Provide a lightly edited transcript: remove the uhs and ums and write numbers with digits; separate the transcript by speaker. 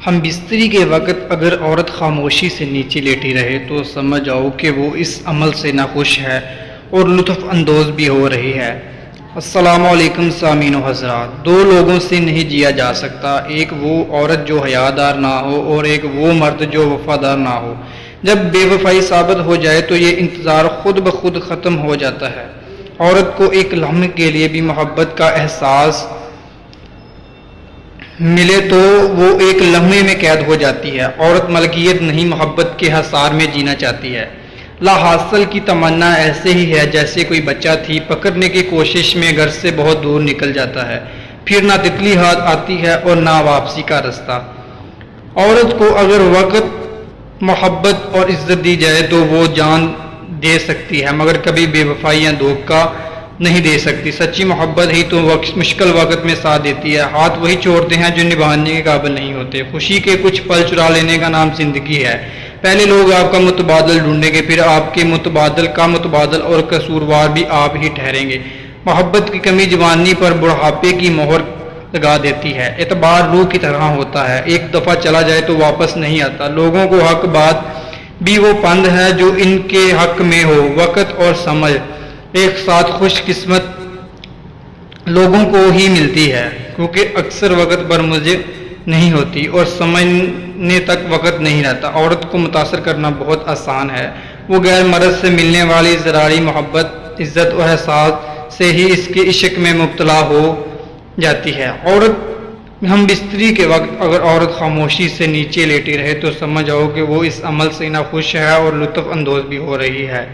Speaker 1: ہم بستری کے وقت اگر عورت خاموشی سے نیچے لیٹی رہے تو سمجھ آؤ کہ وہ اس عمل سے ناخوش ہے اور لطف اندوز بھی ہو رہی ہے۔ السلام علیکم سامعین و حضرات۔ دو لوگوں سے نہیں جیا جا سکتا، ایک وہ عورت جو حیادار نہ ہو اور ایک وہ مرد جو وفادار نہ ہو۔ جب بے وفائی ثابت ہو جائے تو یہ انتظار خود بخود ختم ہو جاتا ہے۔ عورت کو ایک لمحے کے لیے بھی محبت کا احساس ملے تو وہ ایک لمحے میں قید ہو جاتی ہے۔ عورت ملکیت نہیں، محبت کے حصار میں جینا چاہتی ہے۔ لا حاصل کی تمنا ایسے ہی ہے جیسے کوئی بچہ تھی پکڑنے کی کوشش میں گھر سے بہت دور نکل جاتا ہے، پھر نہ تتلی ہاتھ آتی ہے اور نہ واپسی کا رستہ۔ عورت کو اگر وقت، محبت اور عزت دی جائے تو وہ جان دے سکتی ہے، مگر کبھی بے وفائی یا دھوکہ نہیں دے سکتی۔ سچی محبت ہی تو مشکل وقت میں ساتھ دیتی ہے۔ ہاتھ وہی چھوڑتے ہیں جو نبھانے کے قابل نہیں ہوتے۔ خوشی کے کچھ پل چرا لینے کا نام زندگی ہے۔ پہلے لوگ آپ کا متبادل ڈھونڈیں گے، پھر آپ کے متبادل کا متبادل، اور قصوروار بھی آپ ہی ٹھہریں گے۔ محبت کی کمی جوانی پر بڑھاپے کی مہر لگا دیتی ہے۔ اعتبار روح کی طرح ہوتا ہے، ایک دفعہ چلا جائے تو واپس نہیں آتا۔ لوگوں کو حق بات بھی وہ پند ہے جو ان کے حق میں ہو۔ وقت اور سمجھ ایک ساتھ خوش قسمت لوگوں کو ہی ملتی ہے، کیونکہ اکثر وقت پر مجھے نہیں ہوتی اور سمجھنے تک وقت نہیں رہتا۔ عورت کو متاثر کرنا بہت آسان ہے، وہ غیر مرد سے ملنے والی ذراعی محبت، عزت اور احساس سے ہی اس کے عشق میں مبتلا ہو جاتی ہے۔ ہم بستری کے وقت اگر عورت خاموشی سے نیچے لیٹی رہے تو سمجھ آؤ کہ وہ اس عمل سے ناخوش ہے اور لطف اندوز بھی ہو رہی ہے۔